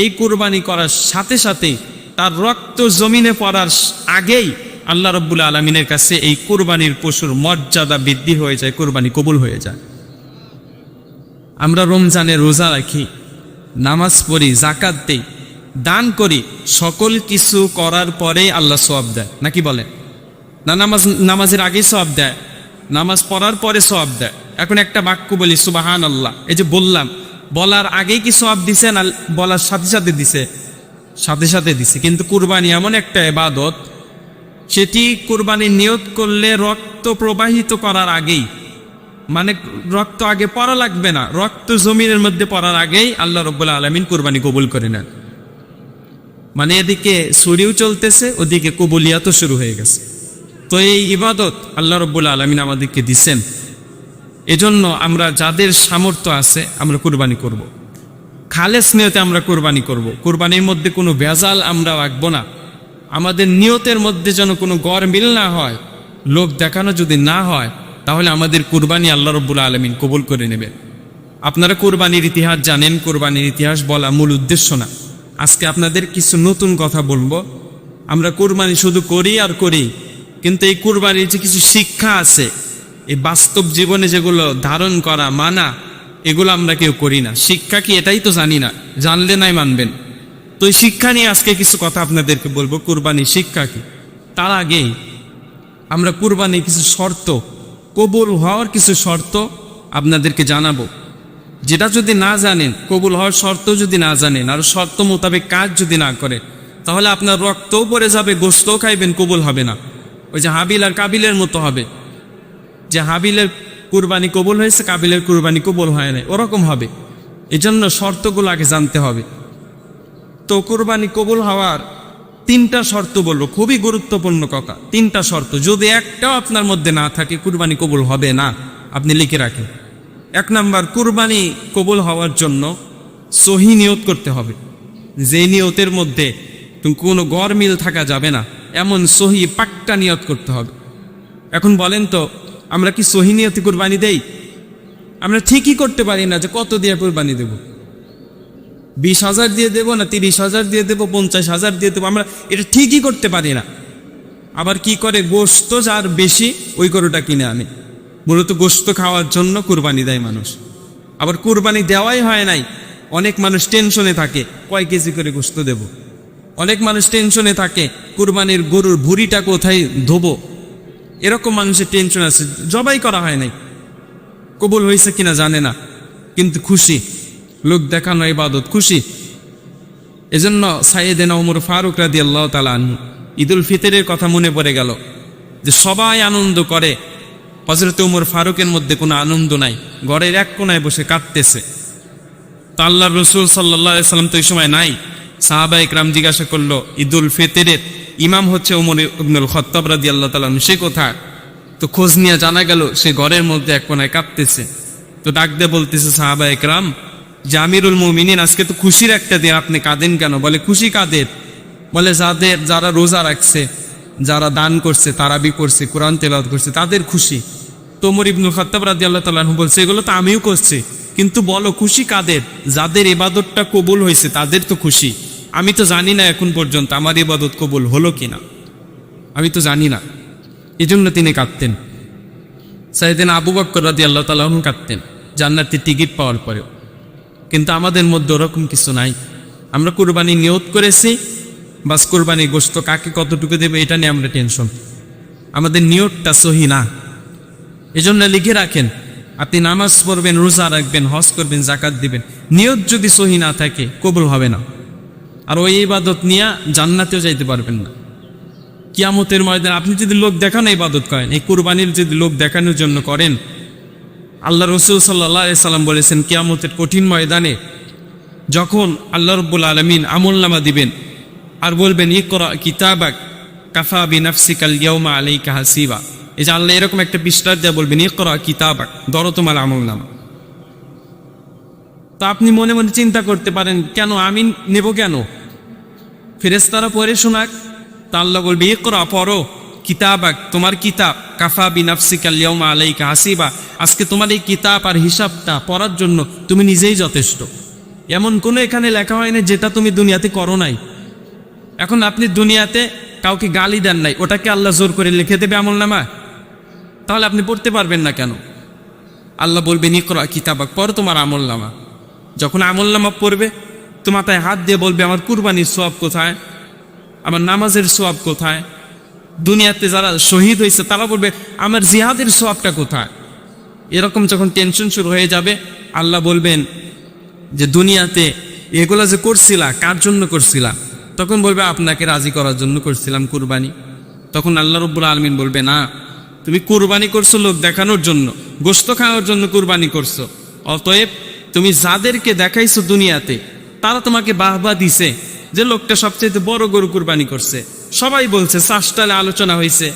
এই কুরবানি করার সাথে সাথে তার রক্ত জমিনে পড়ার আগেই আল্লাহ রাব্বুল আলামিনের কাছে এই কুরবানির পশুর মর্যাদা বৃদ্ধি হয়ে যায়, কুরবানি কবুল হয়ে যায়। আমরা রমজানে রোজা রাখি, নামাজ পড়ি, জাকাত দেই, দান করি, সকল কিছু করার পরে আল্লাহ সওয়াব দেয়, নাকি বলেন না? নামাজের আগেই সওয়াব দেয়, নামাজ পড়ার পরে সওয়াব দেয়। এখন একটা বাক্য বলি সুবহানাল্লাহ, এই যে বললাম, বলার আগেই কি সওয়াব দিছে না বলার সাথে সাথে দিছে? সাথে সাথে দিছে। কিন্তু কুরবানি এমন একটা ইবাদত, সেটি কুরবানির নিয়ত করলে রক্ত প্রবাহিত করার আগেই, মানে রক্ত আগে পড়া লাগবে না, রক্ত জমিনের মধ্যে পড়ার আগেই আল্লাহ রাব্বুল আলামিন কুরবানি কবুল করে নেন। মানে এদিকে ছুরিও চলতেছে, ওদিকে কবুলিয়াতও শুরু হয়ে গেছে। তো এই ইবাদত আল্লাহ রাব্বুল আলামিন আমাদেরকে দিছেন, এজন্য আমরা যাদের সামর্থ্য আছে আমরা কুরবানি করব। খালেস নিয়তে আমরা কুরবানি করব। কুরবানির মধ্যে কোনো ভেজাল আমরা রাখবো না। আমাদের নিয়তের মধ্যে যেন কোনো গরমিল না হয়, লোক দেখানো যদি না হয়, তাহলে আমাদের কুরবানি আল্লাহ রাব্বুল আলামিন কবুল করে নেবেন। আপনারা কুরবানির ইতিহাস জানেন, কুরবানির ইতিহাস বলা মূল উদ্দেশ্য না। আজকে আপনাদের কিছু নতুন কথা বলবো। আমরা কুরবানি শুধু করি আর করি, কিন্তু এই কুরবানির যে কিছু শিক্ষা আছে, এই বাস্তব জীবনে যেগুলো ধারণ করা, মানা, এগুলো আমরা কেউ করি না। শিক্ষা কি এটাই তো জানি না, জানলে নাই মানবেন। তো এই শিক্ষা নিয়ে আজকে কিছু কথা আপনাদেরকে বলবো, কুরবানির শিক্ষা কি। তার আগে আমরা কুরবানির কিছু শর্ত, কবুল হওয়ার কিছু শর্ত আপনাদেরকে জানাবো। যেটা যদি না জানেন, কবুল হওয়ার শর্ত যদি না জানেন, আর শর্ত মোতাবেক কাজ যদি না করে, তাহলে আপনার রক্তও পড়ে যাবে, গোশতও খাইবেন, কবুল হবে না। ওই যে হাবিল আর কাবিলের মতো হবে, যে হাবিলের কুরবানি কবুল হয়েছে, কাবিলের কুরবানি কবুল হয় নাই, ওরকম হবে। এজন্য শর্তগুলো আগে জানতে হবে। তো কুরবানি কবুল হওয়ার তিনটা শর্ত বলবো, খুবই গুরুত্বপূর্ণ কথা। তিনটা শর্ত, যদি একটাও আপনার মধ্যে না থাকে কুরবানি কবুল হবে না, আপনি লিখে রাখেন। 1 নাম্বার, কুরবানি কবুল হওয়ার জন্য সহি নিয়ত করতে হবে। যে নিয়তের মধ্যে কোনো গরমিল থাকা যাবে না, এমন সহি পাক্কা নিয়ত করতে হবে। এখন বলেন তো, আমরা কি সহি নিয়তে কুরবানি দেই? আমরা ঠিকই করতে পারি না যে কত দিয়ে কুরবানি দেব, 20,000 দিয়ে দেবো না 30,000 দিয়ে দেবো, 50,000 দিয়ে দেবো, আমরা এটা ঠিকই করতে পারি না। আবার কি করে, গোশত যার বেশি ওই গরুটা কিনে আনে। মূলত গোশত খাওয়ার জন্য কুরবানি দেয় মানুষ। আবার কুরবানি দেওয়াই হয় নাই, অনেক মানুষ টেনশনে থাকে কয় কেজি করে গোশত দেব। অনেক মানুষ টেনশনে থাকে কুরবানির গরুর ভুঁড়িটা কোথায় ধোবো, এরকম মানুষের টেনশন আছে। জবাই করা হয় নাই, কবুল হয়েছে কিনা জানে না, কিন্তু খুশি, লোক দেখানো ইবাদত, খুশি। এজন্য সাইয়েদেনা ওমর ফারুক রাদিয়াল্লাহু তাআলা আনহু, ঈদুল ফিতরের কথা মনে পড়ে গেল, যে সবাই আনন্দ করে, হযরত ওমর ফারুকের মধ্যে কোনো আনন্দ নাই, ঘরের এক কোনায় বসে কাঁদতেছে। তো আল্লাহর রাসূল সাল্লাল্লাহু আলাইহি সাল্লাম তো এই সময় নাই। সাহাবা ইকরাম জিজ্ঞাসা করলো, ঈদুল ফিতরের ইমাম হচ্ছে ওমর ইবনুল খাত্তাব রাদিয়াল্লাহু তাআলা আনহু, সে কোথায়? তো খোঁজ নিয়ে জানা গেল সে ঘরের মধ্যে এক কোনায় কাঁদতেছে। তো ডাক দিয়ে বলতেছে সাহাবা ইকরাম, যে আমিরুল মুমিনিন, আজকে তো খুশির একটা দিন, আপনি কাঁদেন কেন? বলে, খুশি কাদের? বলে, যারা রোজা রাখছে, যারা দান করছে, তারাবি করছে, কোরআন তেলাওয়াত করছে, তাদের খুশি। তো ওমর ইবনুল খাত্তাব রাদিয়াল্লাহু তাআলা আনহু বলছে, এগুলো তো আমিও করছি, কিন্তু বলো খুশি কাদের? যাদের ইবাদতটা কবুল হয়েছে তাদের তো খুশি। আমি তো জানি না এখন পর্যন্ত আমার ইবাদত কবুল হলো কিনা, আমি তো জানি না। এই জন্য তিনি কাঁদতেন। সাইয়েদেনা আবু বকর রাদিয়াল্লাহু তাআলা আনহু কাঁদতেন জান্নাতের টিকিট পাওয়ার পরেও। কিন্তু আমাদের মধ্যে ওরকম কিছু নাই। আমরা কুরবানি নিয়ত করেছি, বাস কুরবানি গোশত কাকে কতটুকু দেবে এটা নিয়ে আমরা টেনশন, আমাদের নিয়তটা সহি না। এজন্য লিখে রাখেন, আপনি নামাজ পড়বেন, রোজা রাখবেন, হজ করবেন, জাকাত দিবেন, নিয়ত যদি সহি না থাকে কবুল হবে না। আর ওই ইবাদত নিয়ে জান্নাতেও যাইতে পারবেন না। কিয়ামতের ময়দানে আপনি যদি লোক দেখানো ইবাদত করেন, এই কুরবানির যদি লোক দেখানোর জন্য করেন, আল্লাহ রাসূল সাল্লাল্লাহু আলাইহি সাল্লাম বলেছেন, কিয়ামতের কঠিন ময়দানে যখন আল্লাহ রাব্বুল আলামিন আমলনামা দিবেন আর বলবেন, ইকরা কিতাবাক কাফা বিনাফসিকাল ইয়াউমা আলাইকা হাসিবা, এই যে আল্লাহ এরকম একটা পৃষ্ঠা দিয়ে বলবেন, ইকরা কিতাবাক, ধরো তোমার আমলনামা। তো আপনি মনে মনে চিন্তা করতে পারেন, কেন আমি নেব কেন? ফেরেশতারা পড়ে শোনাক। তা আল্লাহ বলবে, ইকরা, পড়ো, কিতাবাক, তোমার কিতাব, কাফা বিনাফসিকাল ইয়াউমা আলাইকা হাসিবা, আজকে তোমার এই কিতাব আর হিসাবটা পড়ার জন্য তুমি নিজেই যথেষ্ট। এমন কোনো এখানে লেখা হয়নি যেটা তুমি দুনিয়াতে করো নাই। এখন আপনি দুনিয়াতে কাউকে গালি দেন নাই, ওটাকে আল্লাহ জোর করে লিখে দেবে আমলনামা? তাহলে আপনি পড়তে পারবেন না কেন? আল্লাহ বলবেন ইকরা কিতাবাক, পড়ো তোমার আমলনামা। যখন আমলনামা পড়বে তো মাথায় হাত দিয়ে বলবে আমার কুরবানির সওয়াব কোথায়, আমার নামাজের সওয়াব কোথায়? দুনিয়াতে যারা শহীদ হয়েছে তারা বলবে আমার জিহাদের সওয়াবটা কোথায়? এরকম যখন টেনশন শুরু হয়ে যাবে, আল্লাহ বলবেন যে দুনিয়াতে এগুলো যে করছিলা কার জন্য করছিলা? তখন বলবে আপনাকে রাজি করার জন্য করছিলাম কুরবানি। তখন আল্লাহ রাব্বুল আলামিন বলবে না, তুমি কুরবানি করছো লোক দেখানোর জন্য, গোশত খাওয়ার জন্য কুরবানি করছো। অতএব তুমি যাদেরকে দেখাইছো দুনিয়াতে তারা তোমাকে বাহবা দিছে যে লোকটা সবচেয়ে বড় গরু কুরবানি করছে। সবাই বলছে, সাষ্টালে আলোচনা হয়েছে,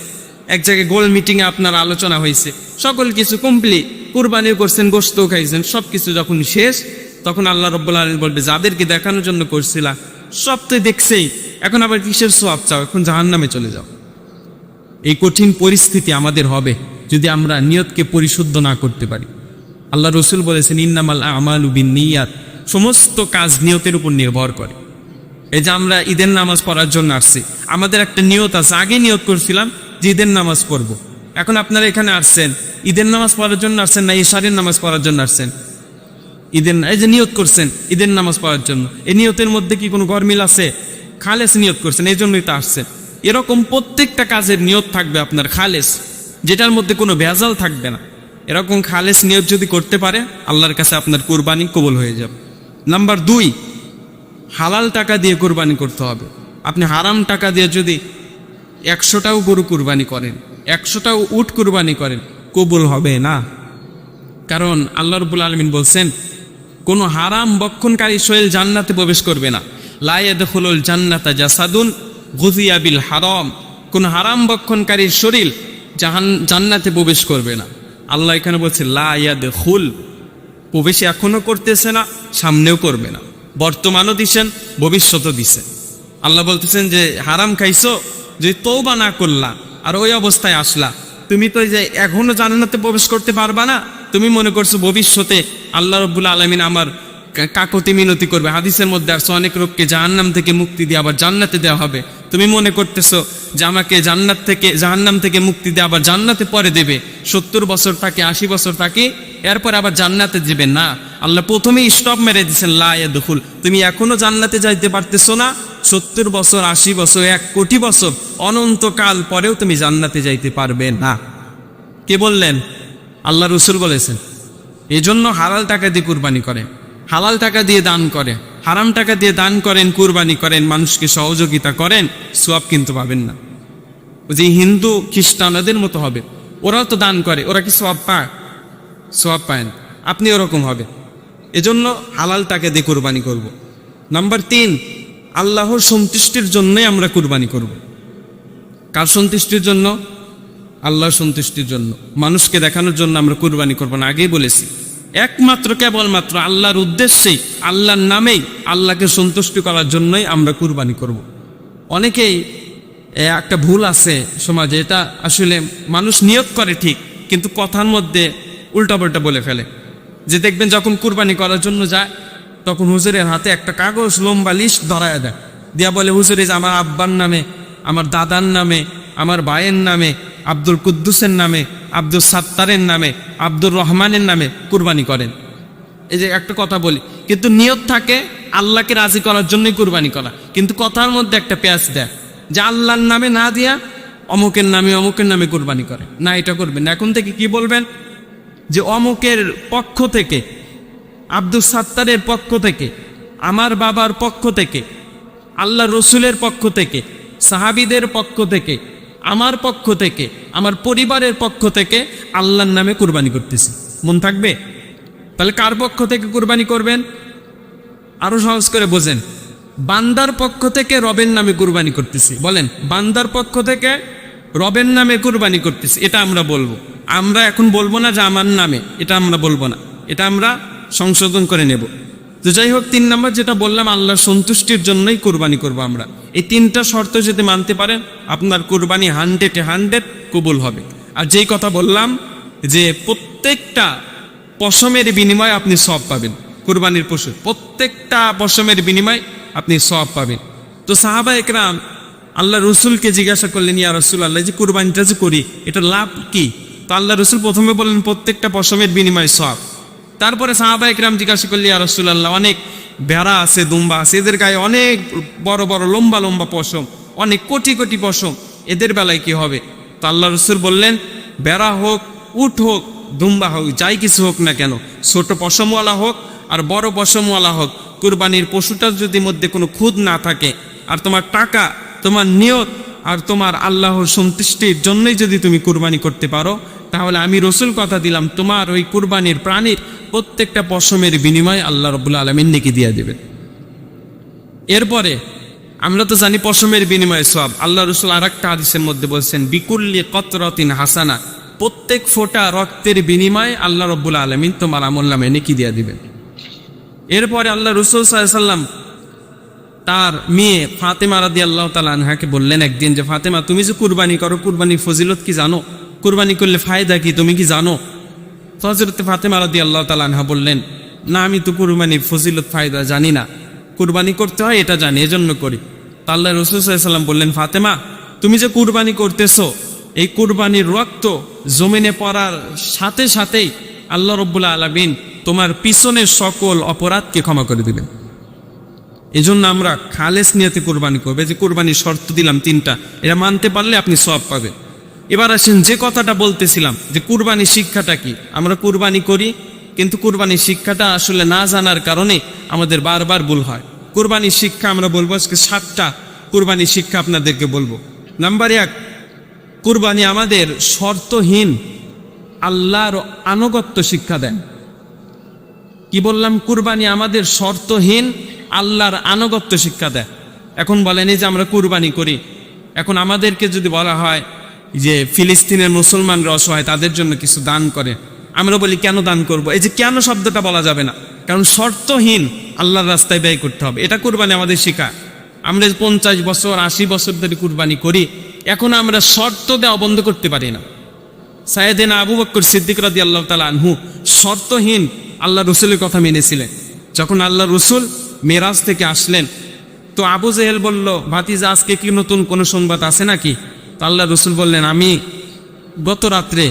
এক জায়গায় গোল মিটিংয়ে আপনার আলোচনা হয়েছে, সকল কিছু কমপ্লিট, কুরবানিও করছেন, গোশতও খাইছেন, সব কিছু যখন শেষ তখন আল্লাহ রাব্বুল আলামিন বলবে যাদেরকে দেখানোর জন্য করছিলা সব তো দেখছেই, এখন আবার কিসের সওয়াব চাও? এখন জাহান্নামে চলে যাও। এই কঠিন পরিস্থিতি আমাদের হবে যদি আমরা নিয়তকে পরিশুদ্ধ না করতে পারি। আল্লাহ রসুল বলেছেন ইন্নামাল আমালু বিন্নিয়াত, সমস্ত কাজ নিয়তের উপর নির্ভর করে। এই যে আমরা ঈদের নামাজ পড়ার জন্য আসছি, আমাদের একটা নিয়ত আছে, আগে নিয়ত করছিলাম যে ঈদের নামাজ পড়বো। এখন আপনারা এখানে আসছেন ঈদের নামাজ পড়ার জন্য আসছেন না ইশারের নামাজ পড়ার জন্য আসছেন? এই যে নিয়ত করছেন ঈদের নামাজ পড়ার জন্য, এই নিয়তের মধ্যে কি কোনো গরমিল আছে? খালেস নিয়ত করছেন, এই জন্যই তো আসছেন। এরকম প্রত্যেকটা কাজের নিয়ত থাকবে আপনার খালেস, যেটার মধ্যে কোনো ভেজাল থাকবে না। এরকম খালেস নিয়ত যদি করতে পারে আল্লাহর কাছে আপনার কুরবানি কবুল হয়ে যাবে। নাম্বার 2, হালাল টাকা দিয়ে কুরবানি করতে হবে। আপনি হারাম টাকা দিয়ে যদি 100টাও গরু কুরবানি করেন, 100টাও উট কুরবানি করেন, কবুল হবে না। কারণ আল্লাহ রাব্বুল আলামিন বলছেন কোনো হারাম বক্ষণকারী শরীর জান্নাতে প্রবেশ করবে না। লা ইয়াদখুলুল জান্নাতা জাসাদুন গুযিয়া বিল হারাম, কোন হারাম বক্ষণকারীর শরীর জান্নাতে প্রবেশ করবে না। আল্লাহ এখানে বলছে লা ইয়াদখুল, প্রবেশ এখনো করতেছে না, সামনেও করবে না, বর্তমানও দিছেন, ভবিষ্যতও দিছেন। আল্লাহ বলতেছেন যে হারাম খাইছো, যে তওবা না করলা আর ওই অবস্থায় আসলা, তুমি তো যে এখনো জান্নাতে প্রবেশ করতে পারবা না। তুমি মনে করছো ভবিষ্যতে আল্লাহ রাব্বুল আলামিন আমার কাকতি মিনতি করবে। হাদিসের মধ্যে আসছে অনেক লোককে জাহান্নাম থেকে মুক্তি দিয়ে আবার জান্নাতে দেওয়া হবে। তুমি মনে করতেছো যে আমাকে জাহান্নাম থেকে মুক্তি দিয়ে আবার জান্নাতে পরে দেবে। 70 বছর থাকে, 80 বছর থাকে, এরপর আবার জান্নাতে যাবে না। আল্লাহ প্রথমেই স্টপ মেরে দিয়েছেন লা ইয়াদখুল, তুমি এখনো জান্নাতে যাইতে পারতেছো না, 70 বছর, 80 বছর, 1 কোটি বছর, অনন্তকাল পরেও তুমি জান্নাতে যাইতে পারবে না। কে বললেন? আল্লাহ রসুল বলেছেন। এই জন্য হালাল টাকা দিয়ে কুরবানি করেন, হালাল টাকা দিয়ে দান করেন। হারাম টাকা দিয়ে দান করেন, কুরবানি করেন, মানুষকে সহযোগিতা করেন, সওয়াব কিন্তু পাবেন না। যে হিন্দু খ্রিস্টানদের মতো হবে, ওরাও তো দান করে, ওরা কি সওয়াব পায়? সওয়াব পায় না। আপনি ওরকম হবে। এজন্য হালাল টাকা দিয়ে কুরবানি করব। নাম্বার 3, আল্লাহর সন্তুষ্টির জন্যই আমরা কুরবানি করব। কার সন্তুষ্টির জন্য? আল্লাহর সন্তুষ্টির জন্য। মানুষকে দেখানোর জন্য আমরা কুরবানি করব না, আগেই বলেছি। একমাত্র কেবলমাত্র আল্লাহর উদ্দেশ্যেই, আল্লাহর নামেই, আল্লাহকে সন্তুষ্টি করার জন্যই আমরা কুরবানি করব। অনেকেই একটা ভুল আছে সমাজে, এটা আসলে মানুষ নিয়ত করে ঠিক, কিন্তু কথার মধ্যে উল্টাপাল্টা বলে ফেলে। যে দেখবেন যখন কুরবানি করার জন্য যায় তখন হুজুরের হাতে একটা কাগজ লম্বা লিস্ট ধরায় দেয়, দিয়া বলে হুজুর এই যে আমার আব্বার নামে, আমার দাদার নামে, আমার ভাইয়ের নামে, আব্দুল কুদ্দুসের নামে, আব্দুল সাত্তারের নামে, আব্দুর রহমানের নামে কুরবানি করেন। এই যে একটা কথা বলি, কিন্তু নিয়ত থাকে আল্লাহকে রাজি করার জন্যই কুরবানি করা, কিন্তু কথার মধ্যে একটা পেঁয়াজ দেয় যে আল্লাহর নামে না দিয়া অমুকের নামে কুরবানি করে না, এটা করবেন না। এখন থেকে কি বলবেন? যে অমুকের পক্ষ থেকে, আব্দুল সাত্তারের পক্ষ থেকে, আমার বাবার পক্ষ থেকে, আল্লাহ রসুলের পক্ষ থেকে, সাহাবীদের পক্ষ থেকে, আমার পক্ষ থেকে, আমার পরিবারের পক্ষ থেকে আল্লাহর নামে কুরবানি করতেছি। মন থাকবে? তাহলে কার পক্ষ থেকে কুরবানি করবেন? আরো সহজ করে বোঝেন, বান্দার পক্ষ থেকে রবের নামে কুরবানি করতেছি। বলেন, বান্দার পক্ষ থেকে রবের নামে কুরবানি করতেছি, এটা আমরা বলবো। আমরা এখন বলবো না যে আমার নামে, এটা আমরা বলবো না, এটা আমরা সংশোধন করে নেব। তো যাই হোক, 3 নম্বর যেটা বললাম, আল্লাহর সন্তুষ্টির জন্যই কুরবানি করব আমরা। এই 3টা শর্ত যদি মানতে পারেন আপনার কুরবানি 100-100 কবুল হবে। আর যেই কথা বললাম যে প্রত্যেকটা পশমের বিনিময়ে আপনি সওয়াব পাবেন, কুরবানির পশু, প্রত্যেকটা পশমের বিনিময়ে আপনি সওয়াব পাবেন। তো সাহাবা একরাম আল্লাহ রসুলকে জিজ্ঞাসা করলেন, ইয়া রাসূলুল্লাহ, যে কুরবানিটা যে করি এটা লাভ কি? তো আল্লাহ রসুল প্রথমে বললেন প্রত্যেকটা পশমের বিনিময়ে সওয়াব। তারপরে সাহাবা একরাম জিজ্ঞাসা করলেন, ইয়া রাসূলুল্লাহ, অনেক ভেড়া আছে, দুম্বা আছে, এদের গায়ে অনেক বড় বড় লম্বা লম্বা পশম, অনেক কোটি কোটি পশম, এদের বেলায় কি হবে? তো আল্লাহ রসুল বললেন, বেড়া হোক, উট হোক, দুম্বা হোক, যাই কিছু হোক না কেন, ছোট পশমওয়ালা হোক আর বড় পশমওয়ালা হোক, কুরবানির পশুটার যদি মধ্যে কোনো খুঁত না থাকে, আর তোমার টাকা, তোমার নিয়ত আর তোমার আল্লাহর সন্তুষ্টির জন্যই যদি তুমি কুরবানি করতে পারো, তাহলে আমি রসুল কথা দিলাম, তোমার ওই কুরবানির প্রাণীর প্রত্যেকটা পশমের বিনিময়ে আল্লাহ রাব্বুল আলামিন নেকি দিয়ে দেবেন। এরপরে আমরা তো জানি পশমের বিনিময়ে সওয়াব। আল্লাহ রসুল আর একটা হাদিসের মধ্যে বলছেন, বিকুল্লি কতরাতিন হাসানা, প্রত্যেক ফোঁটা রক্তের বিনিময়ে আল্লাহ রাব্বুল আলামিন তোমার আমলনামে নেকি দিয়ে দিবেন। এরপরে আল্লাহ রসুল সাল্লাল্লাহু আলাইহি ওয়াসাল্লাম তার মেয়ে ফাতেমা রাদিয়াল্লাহু তাআলা আনহাকে বললেন একদিন, যে ফাতেমা, তুমি যে কুরবানি করো, কুরবানির ফজিলত কি জানো? কুরবানি করলে ফায়দা কি তুমি কি জানো? তো হযরত ফাতেমা রাদিয়াল্লাহু তাআলা আনহা বললেন, না, আমি তো কুরবানির ফজিলত ফায়দা জানি না, কুরবানি করতে হয় এটা জানি, এজন্য করি। তা আল্লাহ রাসূল সাল্লাল্লাহু আলাইহি ওয়াসাল্লাম বললেন, ফাতেমা, তুমি যে কুরবানি করতেছো, এই কুরবানির রক্ত জমিনে পড়ার সাথে সাথেই আল্লাহ রাব্বুল আলামিন তোমার পিছনের সকল অপরাধকে ক্ষমা করে দিবেন। এজন্য আমরা খালেস নিয়তে কুরবানি করবে, যে কুরবানির শর্ত দিলাম 3টা, এটা মানতে পারলে আপনি সওয়াব পাবেন। এবার আসেন যে কথাটা বলতেছিলাম, যে কুরবানির শিক্ষাটা কি। আমরা কুরবানি করি, কিন্তু কুরবানির শিক্ষাটা আসলে না জানার কারণে আমাদের বারবার ভুল হয়। কুরবানির শিক্ষা আমরা বলবো আজকে 7টা কুরবানির শিক্ষা আপনাদেরকে বলবো। নাম্বার 1, কুরবানি আমাদের শর্তহীন আল্লাহর আনুগত্য শিক্ষা দেন। কি বললাম? কুরবানি আমাদের শর্তহীন আল্লাহর আনুগত্য শিক্ষা দেয়। এখন বলেন, এই যে আমরা কুরবানি করি, এখন আমাদেরকে যদি বলা হয় যে ফিলিস্তিনের মুসলমানরা অসহায়, তাদের জন্য কিছু দান করে, আমরা বলি কেন দান করব? এই যে কেন শব্দটা বলা যাবে না, কারণ শর্তহীন আল্লাহর রাস্তায় ব্যয় করতে হবে। এটা কুরবানি আমাদের শেখায়। আমরা 50 বছর 80 বছর ধরে কুরবানি করি, এখন আমরা শর্ত দেওয়া বন্ধ করতে পারি না। সাইয়েদনা আবু বকর সিদ্দিক রাদিয়াল্লাহু তাআলা আনহু শর্তহীন আল্লাহ রসুলের কথা মেনেছিলেন। যখন আল্লাহ রসুল মেরাজ থেকে আসলেন, তো আবু জেহেল বলল, ভাতিজা, আজকে কি নতুন কোনো সংবাদ আছে নাকি? তো আল্লাহ রসুল বললেন, আমি গত রাত্রে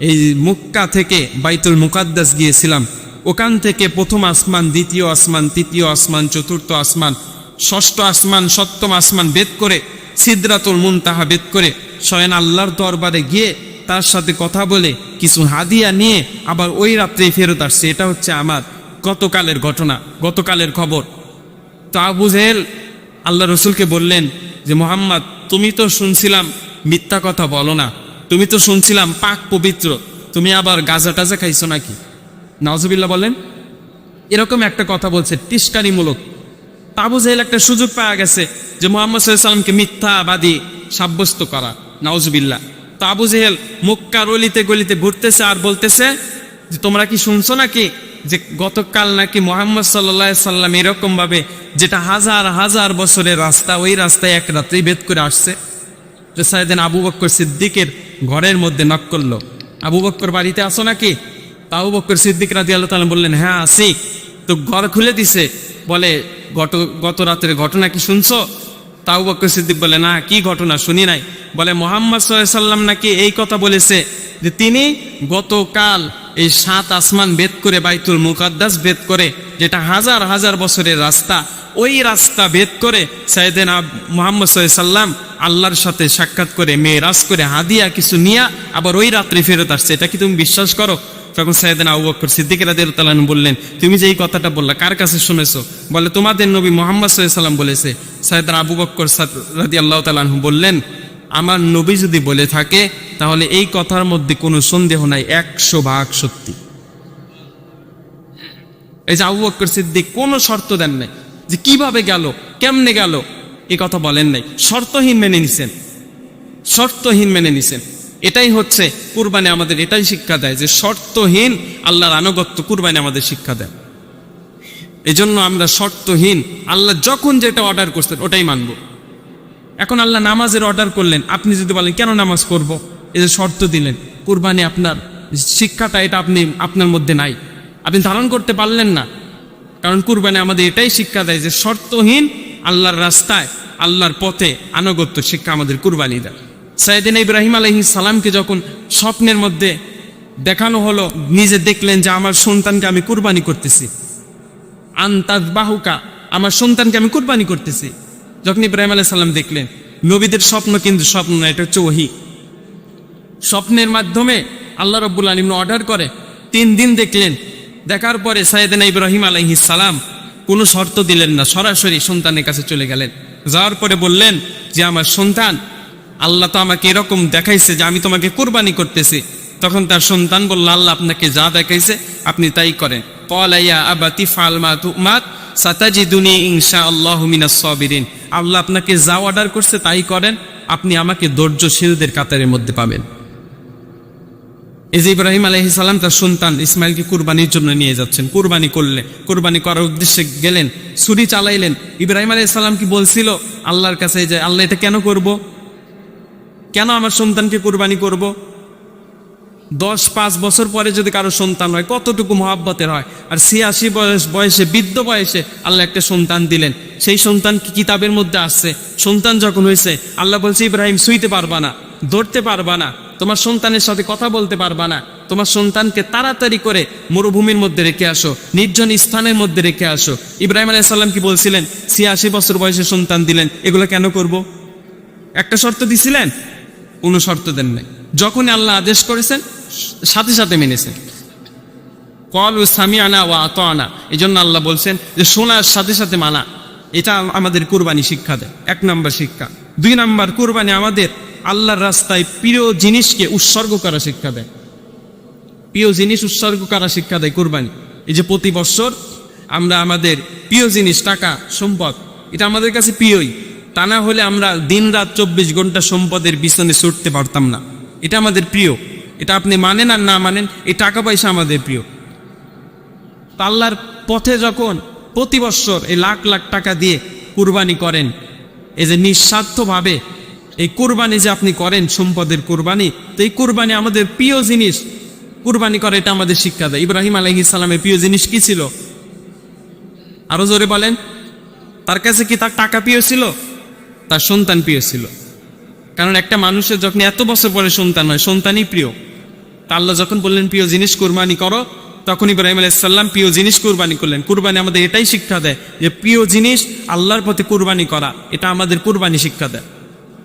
এই মক্কা থেকে বাইতুল মুকাদ্দাস গিয়েছিলাম, ওখান থেকে প্রথম আসমান, দ্বিতীয় আসমান, তৃতীয় আসমান, চতুর্থ আসমান, ষষ্ঠ আসমান, সপ্তম আসমান ভেদ করে, সিদরাতুল মুনতাহা ভেদ করে স্বয়ং আল্লাহর দরবারে গিয়ে তার সাথে কথা বলে কিছু হাদিয়া নিয়ে আবার ওই রাত্রেই ফেরত আসছে। এটা হচ্ছে আমার গতকালের ঘটনা, গতকালের খবর। তো আবু জেহেল আল্লাহ রসুলকে বললেন যে, মুহাম্মদ, তুমি তো শুনছিলাম মিথ্যা কথা বলো না, তুমি তো শুনছিলাম পাক পবিত্র, তুমি আবার গাঁজা টাজা খাইছো নাকি? নাউজুবিল্লাহ বলেন। এরকম একটা কথা বলছে টিস্কারিমূলক। আবু জেহেল একটা সুযোগ পাওয়া গেছে যে মুহাম্মদ সাল্লাল্লাহু আলাইহি ওয়াসাল্লামকে মিথ্যাবাদী সাব্যস্ত করা, নাউজুবিল্লাহ। তো আবু জেহেল মক্কার অলিতে গলিতে ঘুরতেছে আর বলতেছে যে, তোমরা কি শুনছো নাকি যে গতকাল নাকি মুহাম্মদ সাল্লাল্লাহু আলাইহি সাল্লাম এরকম ভাবে, যেটা হাজার হাজার বছরের রাস্তা, ওই রাস্তায় এক রাত্রেই ভেদ করে আসছে। তো সাইয়েদনা আবু বকর সিদ্দিকের ঘরের মধ্যে নক করলো, আবু বকর বাড়িতে আসো নাকি? তা আবু বকর সিদ্দিক রাদিয়াল্লাহু তাআলা বললেন, হ্যাঁ আসি। তো ঘর খুলে দিছে, বলে, গত রাতের ঘটনা কি শুনছো? তা আবু বকর সিদ্দিক বলে, না, কি ঘটনা? শুনি নাই। বলে, মুহাম্মদ সাল্লাল্লাহু আলাইহি সাল্লাম নাকি এই কথা বলেছে যে তিনি গতকাল এই 7 আসমান ভেদ করে, বাইতুল মুকাদ্দাস ভেদ করে, যেটা হাজার হাজার বছরের রাস্তা, ওই রাস্তা ভেদ করে সাইয়েদনা মুহাম্মদ সাল্লাল্লাহু আলাইহি সাল্লাম আল্লাহর সাথে সাক্ষাৎ করে, মেরাজ করে, হাদিয়া কিছু নিয়ে আবার ওই রাত্রে ফেরত আসছে। এটা কি তুমি বিশ্বাস করো? তখন সাইয়েদনা আবু বকর সিদ্দিক রাদিয়াল্লাহু তাআলা বললেন, তুমি যে এই কথাটা বললা, কার কাছে শুনেছো? বলে, তোমাদের নবী মুহাম্মদ সাল্লাল্লাহু আলাইহি সাল্লাম বলেছে। সাইয়েদনা আবু বকর রাদিয়াল্লাহু তাআলা বললেন, আমার নবী যদি বলে থাকে তাহলে এই কথার মধ্যে কোনো সন্দেহ নাই, 100% সত্যি। এই যে আবু বকর সিদ্দিক কোনো শর্ত দেন নাই যে কিভাবে গেল, কেমনে গেল, এই কথা বলেন নাই, শর্তহীন মেনে নিছেন, শর্তহীন মেনে নিছেন। এটাই হচ্ছে কুরবানি আমাদের এটাই শিক্ষা দেয়, যে শর্তহীন আল্লাহর আনুগত্য কুরবানি আমাদের শিক্ষা দেয়। এজন্য আমরা শর্তহীন, আল্লাহ যখন যেটা অর্ডার করছেন ওটাই মানব। এখন আল্লাহ নামাজের অর্ডার করলেন, আপনি যদি বলেন কেন নামাজ করব, এই যে শর্ত দিলেন, কুরবানি আপনার শিক্ষাটা এটা আপনার মধ্যে নাই, আপনি ধারণ করতে পারলেন না, কারণ কুরবানি আমাদের এটাই শিক্ষা দেয় যে শর্তহীন আল্লাহর রাস্তায় আল্লাহর পথে আনুগত্য শিক্ষা আমাদের কুরবানি দেয়। সাইয়েদনা ইব্রাহিম আলাইহিস সালামকে যখন স্বপ্নের মধ্যে দেখানো হলো, নিজে দেখলেন যে আমার সন্তানকে আমি কুরবানি করতেছি, আনতাযবাহুকা, আমার সন্তানকে আমি কুরবানি করতেছি। যখন ইব্রাহিম আলাইহিস সালাম দেখলেন, নবীদের স্বপ্ন কিন্তু স্বপ্ন না, এটা হচ্ছে ওহী। স্বপ্নের মাধ্যমে আল্লাহ রাব্বুল আলামিন অর্ডার করে 3 দিন দেখলেন। দেখার পরে সাইয়েদনা ইব্রাহিম আলাইহিস সালাম কোনো শর্ত দিলেন না, সরাসরি সন্তানের কাছে চলে গেলেন। যাওয়ার পরে বললেন যে আমার সন্তান, আল্লাহ তো আমাকে এরকম দেখাইছে যে আমি তোমাকে কুরবানি করতেছি। তখন তার সন্তান বলল, আল্লাহ আপনাকে যা দেখাইছে আপনি তাই করেন। ক্বালা ইয়া আবাতি ফাল মা তুমাত সাতাজিদুনি ইনশাআল্লাহু মিনাস সাবিরিন। আল্লাহ আপনাকে যা অর্ডার করছে তাই করেন, আপনি আমাকে ধৈর্যশীলদের কাতারের মধ্যে পাবেন। এই যে ইব্রাহিম আলাইহিস সালাম তার সন্তান ইসমাইলকে কুরবানির জন্য নিয়ে যাচ্ছেন, কুরবানি করার উদ্দেশ্যে গেলেন, ছুরি চালাইলেন। ইব্রাহিম আলাইহিস সালাম কি বলছিল আল্লাহর কাছে যে আল্লাহ এটা কেন করব, কেন আমার সন্তানকে কুরবানি করব? 10-5 বছর পরে যদি কারো সন্তান হয় কতটুকু মহাব্বতের হয়। আর 86 বয়সে বৃদ্ধ বয়সে আল্লাহ একটা সন্তান দিলেন। সেই সন্তান কি কিতাবের মধ্যে আসছে? সন্তান যখন হয়েছে আল্লাহ বলছে, ইব্রাহিম ছুঁইতে পারবা না, ধরতে পারবা না, তোমার সন্তানের সাথে কথা বলতে পারবা না, তোমার সন্তানকে তাড়াতাড়ি করে মরুভূমির মধ্যে রেখে আসো, নির্জন স্থানের মধ্যে রেখে আসো। ইব্রাহিম আলাইহিস সালাম কি বলছিলেন? 86 বছর বয়সে সন্তান দিলেন, এগুলো কেন করব? একটা শর্ত দিছিলেন? কোনো শর্ত দেন নাই। যখন আল্লাহ আদেশ করেছেন সাথে সাথে মেনেছেন। ক্বালু সামি'না ওয়া আতা'না, এজন্য আল্লাহ বলছেন যে শোনার সাথে সাথে মানা। এটা আমাদের কুরবানি শিক্ষা দেয়, 1 নম্বর শিক্ষা। 2 নম্বর, কুরবানি আমাদের আল্লাহর রাস্তায় প্রিয় জিনিসকে উৎসর্গ করা শিক্ষা দেয়। প্রিয় জিনিস উৎসর্গ করা শিক্ষা দেয় কুরবানি। এই যে প্রতি বছর আমরা আমাদের প্রিয় জিনিস, টাকা সম্পদ, এটা আমাদের কাছে প্রিয়ই। তা না হলে আমরা দিন রাত 24 ঘন্টা সম্পদের পিছনে ছুটতে পারতাম না। এটা আমাদের প্রিয়, এটা আপনি মানেন আর না মানেন, এই টাকা পয়সা আমাদের প্রিয়। তা আল্লাহর পথে যখন প্রতি বছর এই লাখ লাখ টাকা দিয়ে কুরবানি করেন, এই যে নিঃস্বার্থভাবে এই কুরবানি যে আপনি করেন, সম্পদের কুরবানি, তো এই কুরবানি আমাদের প্রিয় জিনিস কুরবানি করে, এটা আমাদের শিক্ষা দেয়। ইব্রাহিম আলাইহিস সালামের প্রিয় জিনিস কি ছিল? আরো জোরে বলেন। তার কাছে কি তার টাকা প্রিয় ছিল? তার সন্তান প্রিয় ছিল। কারণ একটা মানুষের যখন এত বছর পরে সন্তান হয়, সন্তানই প্রিয়। তা আল্লাহ যখন বললেন প্রিয় জিনিস কুরবানি করো, তখন ইব্রাহিম আলাইহিস সালাম প্রিয় জিনিস কুরবানি করলেন। কুরবানি আমাদের এটাই শিক্ষা দেয় যে প্রিয় জিনিস আল্লাহর পথে কুরবানি করা, এটা আমাদের কুরবানি শিক্ষা দেয়।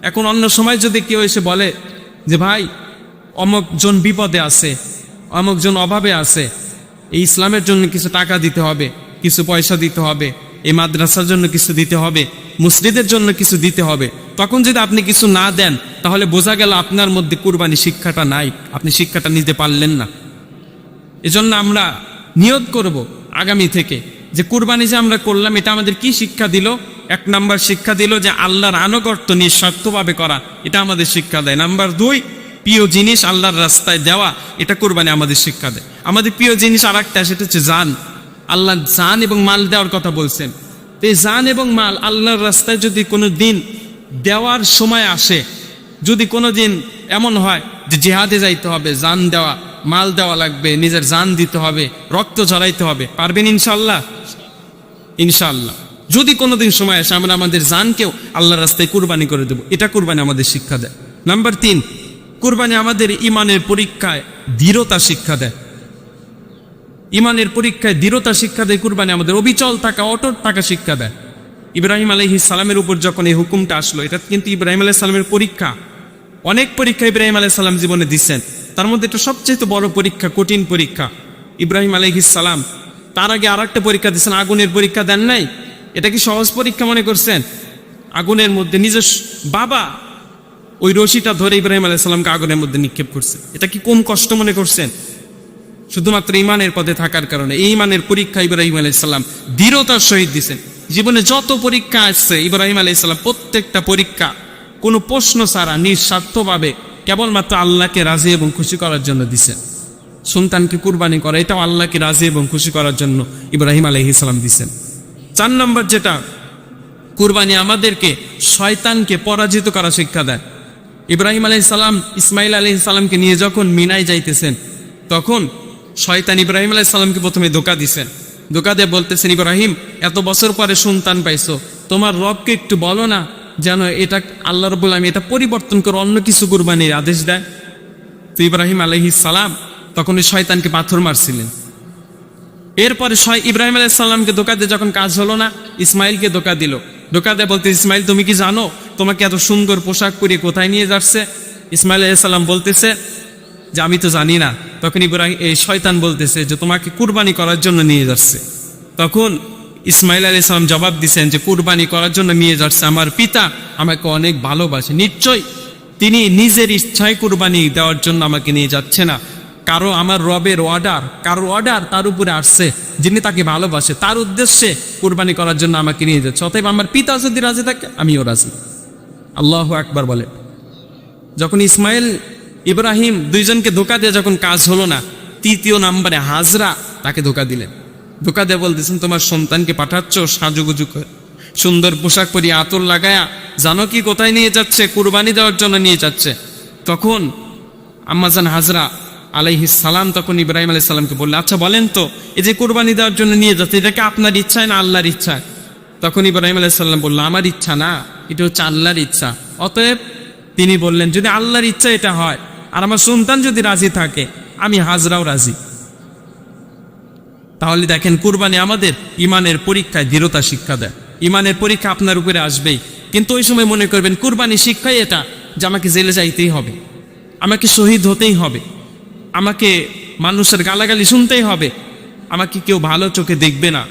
এখন অন্য সময় যদি কেউ এসে বলে যে ভাই অমুক জন বিপদে আছে, অমুক জন অভাবে আছে, এই ইসলামের জন্য কিছু টাকা দিতে হবে, কিছু পয়সা দিতে হবে, এই মাদ্রাসার জন্য কিছু দিতে হবে, মসজিদের জন্য কিছু দিতে হবে, তখন যদি আপনি কিছু না দেন তাহলে বোঝা গেল আপনার মধ্যে কুরবানি শিক্ষাটা নাই, আপনি শিক্ষাটা নিতে পারলেন না। এজন্য আমরা নিয়ত করব আগামী থেকে যে কুরবানি যে আমরা করলাম এটা আমাদের কি শিক্ষা দিল। 1 নম্বর শিক্ষা দিল যে আল্লাহর আনুগত্য নিঃস্বার্থভাবে করা, এটা আমাদের শিক্ষা দেয়। নাম্বার 2, প্রিয় জিনিস আল্লাহর রাস্তায় দেওয়া, এটা কুরবানি আমাদের শিক্ষা দেয়। আমাদের প্রিয় জিনিস আর একটা, সেটা হচ্ছে জান। আল্লাহ জান এবং মাল দেওয়ার কথা বলছেন। তো এই জান এবং মাল আল্লাহর রাস্তায় যদি কোনো দিন দেওয়ার সময় আসে, যদি কোনো দিন এমন হয় যে জিহাদে যাইতে হবে, জান দেওয়া, মাল দেওয়া লাগবে, নিজের জান দিতে হবে, রক্ত ঝরাইতে হবে, পারবেন ইনশাআল্লাহ? ইনশাআল্লাহ। যদি কোনোদিন সময় আসে আমরা আমাদের জানকেও আল্লাহর রাস্তায় কুরবানি করে দেব, এটা কুরবানি আমাদের শিক্ষা দেয়। নাম্বার 3, কুরবানি আমাদের ইমানের পরীক্ষায় দৃঢ়তা শিক্ষা দেয়। ইমানের পরীক্ষায় দৃঢ়তা শিক্ষা দেয় কুরবানি আমাদের, অবিচল থাকা, অটল থাকা শিক্ষা দেয়। ইব্রাহিম আলাইহিস সালামের উপর যখন এই হুকুমটা আসলো, এটা কিন্তু ইব্রাহিম আলাইহিস সালামের পরীক্ষা। অনেক পরীক্ষা ইব্রাহিম আলাইহিস সালাম জীবনে দিচ্ছেন, তার মধ্যে এটা সবচেয়ে বড় পরীক্ষা, কঠিন পরীক্ষা। ইব্রাহিম আলাইহিস সালাম তার আগে আর একটা পরীক্ষা দিচ্ছেন, আগুনের পরীক্ষা দেন নাই। এটা কি সহজ পরীক্ষা মনে করছেন? আগুনের মধ্যে নিজের বাবা ওই রশিটা ধরে ইব্রাহিম আলাইহিস সালামকে আগুনের মধ্যে নিক্ষেপ করছে, এটা কি কম কষ্ট মনে করছেন? শুধুমাত্র ইমানের পথে থাকার কারণে। এই ইমানের পরীক্ষা ইব্রাহিম আলাইহিস সালাম দৃঢ়তার সহিত দিচ্ছেন। জীবনে যত পরীক্ষা আসছে ইব্রাহিম আলাইহিস সালাম প্রত্যেকটা পরীক্ষা কোনো প্রশ্ন ছাড়া নিঃস্বার্থভাবে কেবলমাত্র আল্লাহকে রাজি এবং খুশি করার জন্য দিচ্ছেন। সন্তানকে কুরবানি করা, এটাও আল্লাহকে রাজি এবং খুশি করার জন্য ইব্রাহিম আলাইহিস সালাম দিচ্ছেন। 4 নম্বর যেটা, কুরবানি আমাদেরকে শয়তানকে পরাজিত করা শিক্ষা দেয়। ইব্রাহিম আলাইহিস সালাম ইসমাইল আলাইহিস সালামকে নিয়ে যখন মিনায় যাইতেছেন, তখন শয়তান ইব্রাহিম আলাইহিস সালামকে প্রথমে ধোঁকা দিছেন। ধোকা দিয়ে বলতেছেন, ইব্রাহিম এত বছর পরে সন্তান পাইছো, তোমার রবকে একটু বলো না যেন এটা আল্লাহ রাব্বুল আলামিন এটা পরিবর্তন করে অন্য কিছু কুরবানির আদেশ দেয়। তো ইব্রাহিম আলাইহিস সালাম তখন ওই শয়তানকে পাথর মারছিলেন। এরপরে ইব্রাহিম আলাইহিস সালামকে ধোকা দিয়ে যখন কাজ হলো না, ইসমাইলকে ধোকা দিল। ধোকা দিয়ে বলতে, ইসমাইল তুমি কি জানো তোমাকে এত সুন্দর পোশাক পরিয়ে কোথায় নিয়ে যাচ্ছে? ইসমাইল আলাইহিস সালাম বলতেছে যে আমি তো জানি না। তখন এই শয়তান বলতেছে যে তোমাকে কুরবানি করার জন্য নিয়ে যাচ্ছে। তখন ইসমাইল আলাইহিস সালাম জবাব দিচ্ছেন যে কুরবানি করার জন্য নিয়ে যাচ্ছে, আমার পিতা আমাকে অনেক ভালোবাসে, নিশ্চয় তিনি নিজের ইচ্ছায় কুরবানি দেওয়ার জন্য আমাকে নিয়ে যাচ্ছে না। আমার রবের কারো অর্ডার তার উপরে আসছে, যিনি তাকে ভালোবাসে তার উদ্দেশ্যে কুরবানি করার জন্য আমাকে নিয়ে যাচ্ছে। অতএব আমার পিতা যদি রাজি থাকে আমিও রাজি। আল্লাহু আকবার বলে। যখন ইসমাইল ইব্রাহিম দুইজনকে ধোকা দিয়ে যখন কাজ হলো না, তৃতীয় নম্বরে হাজরা তাকে ধোকা দিলেন। ধোকা দিয়ে বলতেছেন তোমার সন্তানকে পাঠাচ্ছ সাজুগুজু করে, সুন্দর পোশাক পরিয়ে, আতর লাগায়া, জানো কি কোথায় নিয়ে যাচ্ছে? কুরবানি দেওয়ার জন্য নিয়ে যাচ্ছে। তখন আম্মাজান হাজরা আলাইহিস সালাম তখন ইব্রাহিম আলাইহিস সালামকে বললেন, আচ্ছা বলেন তো এই যে কুরবানি দেওয়ার জন্য নিয়ে যাচ্ছে, এটা কি আপনার ইচ্ছায় না আল্লাহর ইচ্ছা? তখন ইব্রাহিম আলাইহিস সালাম বলল, আমার ইচ্ছা না, এটা হচ্ছে আল্লাহর ইচ্ছা। অতএব তিনি বললেন যদি আল্লাহর ইচ্ছা এটা হয় আর আমার সন্তান যদি রাজি থাকে, আমি হাজরাও রাজি। তাহলে দেখেন কুরবানি আমাদের ইমানের পরীক্ষায় দৃঢ়তা শিক্ষা দেয়। ইমানের পরীক্ষা আপনার উপরে আসবেই, কিন্তু ওই সময় মনে করবেন কুরবানি শিক্ষাই এটা যে আমাকে জেলে যাইতেই হবে, আমাকে শহীদ হতেই হবে, আমাকে মানুষের গালাগালি শুনতেই হবে, আমাকে কেউ ভালো চোখে দেখবে না।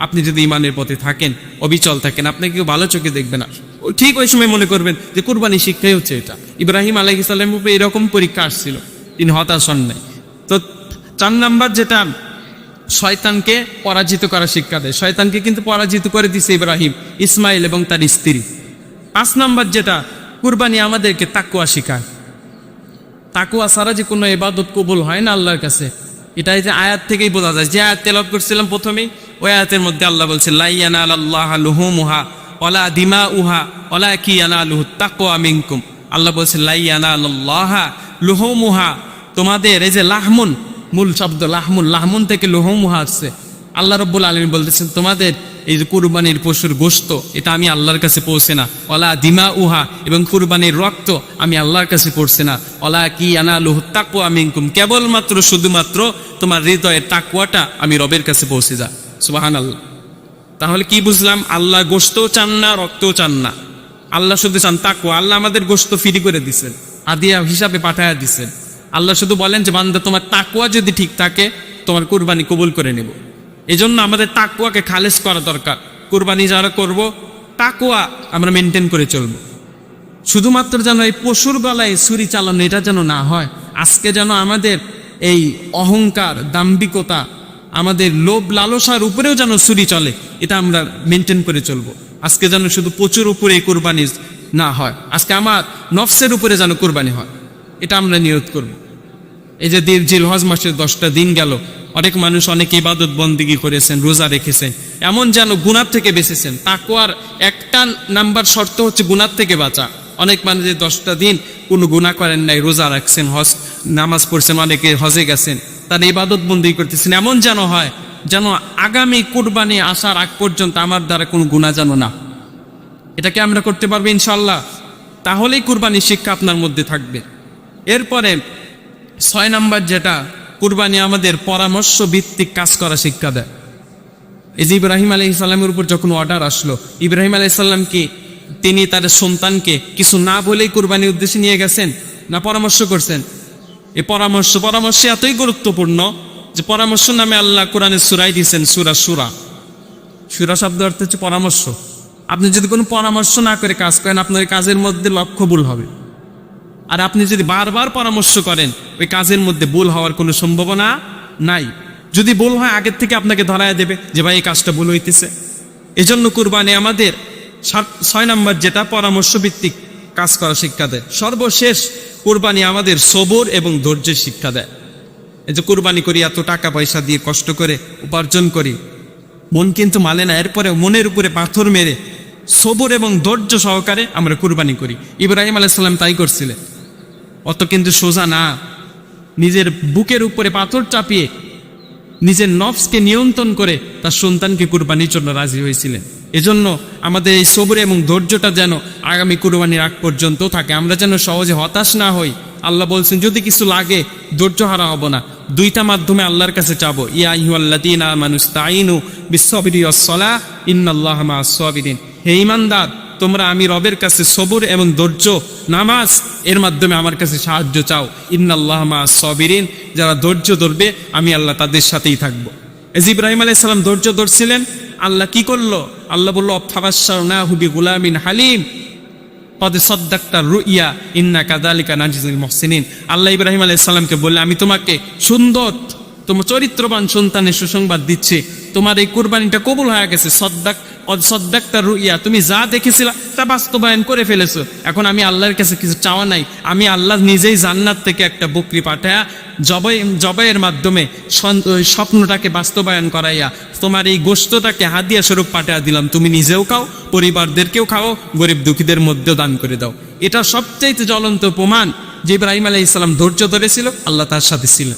আপনি যদি ইমানের পথে থাকেন, অবিচল থাকেন, আপনাকে কেউ ভালো চোখে দেখবে না। ঠিক ওই সময় মনে করবেন যে কুরবানি শিক্ষাই হচ্ছে এটা। ইব্রাহিম আলাইহিস সালামের উপরে এরকম পরীক্ষা আসছিল, তিনি হতাশ হন নাই। তো 4 নাম্বার যেটা শয়তানকে পরাজিত করা শিক্ষা দেয়, শয়তানকে কিন্তু পরাজিত করে দিছে ইব্রাহিম, ইসমাইল এবং তার স্ত্রী। 5 নাম্বার যেটা কুরবানি আমাদেরকে তাকওয়া শেখায়। তাকওয়া ছাড়া যে কোনো ইবাদত কবুল হয় না আল্লাহর কাছে, এটাই যে আয়াত থেকেই বোঝা যায়। যে আয়াত তেলাওয়াত করছিলাম প্রথমেই, ওই আয়াতের মধ্যে আল্লাহ বলছে লা ইয়ানালাল্লাহু লুহুমুহা ওয়ালা দিমাউহা ওয়ালাকিন ইয়ানালুহুত তাকওয়া মিনকুম। আল্লাহ বলছে লা ইয়ানালাল্লাহু লুহুমুহা, তোমাদের এই যে লাহমুন, মূল শব্দ লাহমুন, লাহমুন থেকে লুহুমুহা আসছে। আল্লাহ রাব্বুল আলামিন বলতেছেন তোমাদের এই যে কুরবানির পশুর গোশত, এটা আমি আল্লাহর কাছে পৌঁছে না। ওয়ালা দিমাউহা, এবং কুরবানির রক্ত আমি আল্লাহর কাছে পৌঁছে না। ওয়ালাকিন ইয়ানালুহুত তাকওয়া মিনকুম, কেবলমাত্র শুধুমাত্র তোমার হৃদয়ের তাকওয়াটা আমি রবের কাছে পৌঁছে যায়। সুবহানাল্লাহ। তাহলে কি বুঝলাম? আল্লাহ গোশতও চান না, রক্তও চান না, আল্লাহ শুধু চান তাকওয়া। আল্লাহ আমাদের গোশত ফ্রি করে দিচ্ছেন, হাদিয়া হিসাবে পাঠায়া দিচ্ছেন। আল্লাহ শুধু বলেন যে বান্দা তোমার তাকওয়া যদি ঠিক থাকে তোমার কুরবানি কবুল করে নেব। এই জন্য আমাদের তাকওয়াকে খালেস করা দরকার। কুরবানি যারা করব, তাকওয়া আমরা মেনটেন করে চলব। শুধুমাত্র যেন এই পশুর গলায় ছুরি চালানো এটা যেন না হয়। আজকে যেন আমাদের এই অহংকার, দাম্ভিকতা, আমাদের লোভ লালসার উপরেও যেন ছুরি চলে, এটা আমরা মেনটেন করে চলবো। আজকে যেন শুধু পশুর উপরে কুরবানি না হয়, আজকে আমার নফসের উপরে যেন কুরবানি হয়, এটা আমরা নিয়ত করব। এই যে জিলহজ মাসের 10টা দিন গেল, অনেক মানুষ অনেক ইবাদত বন্দেগী করেছেন, রোজা রেখেছেন, এমন যেন গুনাহ থেকে বেঁচেছেন। তাকওয়ার একটা নাম্বার শর্ত হচ্ছে গুনাহ থেকে বাঁচা। অনেক মানুষ 10টা দিন কোনো গুনাহ করেন নাই, রোজা রাখছেন, হজ নামাজ পড়ছেন, অনেকে হজে গেছেন, তার ইবাদত বন্দেগী করতেছেন, এমন যেন হয় যেন আগামী কুরবানি আসার আগ পর্যন্ত আমার দ্বারা কোনো গুনাহ যেন না। এটাকে আমরা করতে পারবো ইনশাআল্লাহ। তাহলেই কুরবানির শিক্ষা আপনার মধ্যে থাকবে। এরপরে 6 নাম্বার যেটা, কুরবানি আমাদের পরামর্শ ভিত্তিক কাজ করা শিক্ষা দেয়। এই যে ইব্রাহিম আলাইহিস সালামের উপর যখন অর্ডার আসলো, ইব্রাহিম আলাইহিস সালাম কি তিনি তার সন্তানকে কিছু না বলেই কুরবানির উদ্দেশ্যে নিয়ে গেছেন, না পরামর্শ করছেন? এই পরামর্শ এতই গুরুত্বপূর্ণ যে পরামর্শ নামে আল্লাহ কোরআনে সূরায় দিয়েছেন সূরা শূরা। শূরা শব্দ অর্থ হচ্ছে পরামর্শ। আপনি যদি কোনো পরামর্শ না করে কাজ করেন, আপনার কাজের মধ্যে লক্ষ্য ভুল হবে। আর আপনি যদি বারবার পরামর্শ করেন, ওই কাজের মধ্যে ভুল হওয়ার কোনো সম্ভাবনা নাই। যদি ভুল হয় আগের থেকে আপনাকে ধরায় দেবে যে ভাই এই কাজটা ভুল হইতেছে। এজন্য কুরবানি আমাদের 6 নাম্বার যেটা, পরামর্শ ভিত্তিক কাজ করা শিক্ষা দেয়। সর্বশেষ কুরবানি আমাদের সবর এবং ধৈর্যের শিক্ষা দেয়। এই যে কুরবানি করি, এত টাকা পয়সা দিয়ে কষ্ট করে উপার্জন করি, মন কিন্তু মানে না, এরপরে মনের উপরে পাথর মেরে সবর এবং ধৈর্য সহকারে আমরা কুরবানি করি। ইব্রাহিম আলাইহিস সালাম তাই করছিলেন। অত কিন্তু সোজা না, নিজের বুকের উপরে পাথর চাপিয়ে নিজের নফসকে নিয়ন্ত্রণ করে তার সন্তানকে কুরবানির জন্য রাজি হয়েছিলেন। এজন্য আমাদের এই সবর এবং ধৈর্যটা যেন আগামী কুরবানির আগ পর্যন্ত থাকে, আমরা যেন সহজে হতাশ না হই। আল্লাহ বলছেন যদি কিছু লাগে ধৈর্য হারা হব না। দুইটা মাধ্যমে আল্লাহর কাছে চাবো, ইয়া আইয়ুহাল্লাযীনা আমানুস্তাঈনু বিস-সাবরি ওয়াস-সালাহ ইন্নাল্লাহা মা'আস-সাবিরিন। হে ঈমানদার, তোমরা আমি রবের কাছে সবর এবং ধৈর্য, নামাজ এর মাধ্যমে আমার কাছে সাহায্য চাও। ইন্নাল্লাহা মা'আস-সাবিরিন, যারা ধৈর্য ধরবে আমি আল্লাহ তাদের সাথেই থাকবো। ইব্রাহিম আলাইহিস সালাম ধৈর্য ধরছিলেন, আল্লাহ কি করলো? আল্লাহ বলল ফাবাশশারনাহু বিগুলামিন হালিম কদ সাদ্দাকতা রুইয়া ইন্না কাযালিকা নাজিজুল মুহসিনিন। আল্লাহ ইব্রাহিম আলাইহিস সালামকে বললে আমি তোমাকে সুন্দর, তোমার চরিত্রবান সন্তানের সুসংবাদ দিচ্ছি, তোমার এই কুরবানিটা কবুল হয়ে গেছে। সদ্দাক্তার রুইয়া, তুমি যা দেখেছিলা তা বাস্তবায়ন করে ফেলেছো। এখন আমি আল্লাহর কাছে কিছু চাওয়া নাই, আমি আল্লাহ নিজেই জান্নাত থেকে একটা বকরি পাঠায়া জবাইয়ের মাধ্যমে স্বপ্নটাকে বাস্তবায়ন করাইয়া তোমার এই গোশতটাকে হাদিয়া স্বরূপ পাঠায়া দিলাম। তুমি নিজেও খাও, পরিবারদেরকেও খাও, গরিব দুঃখীদের মধ্যেও দান করে দাও। এটা সবচাইতে জ্বলন্ত প্রমাণ যে ইব্রাহিম আলাইহিস সালাম ধৈর্য ধরেছিল, আল্লাহ তার সাথে ছিলেন।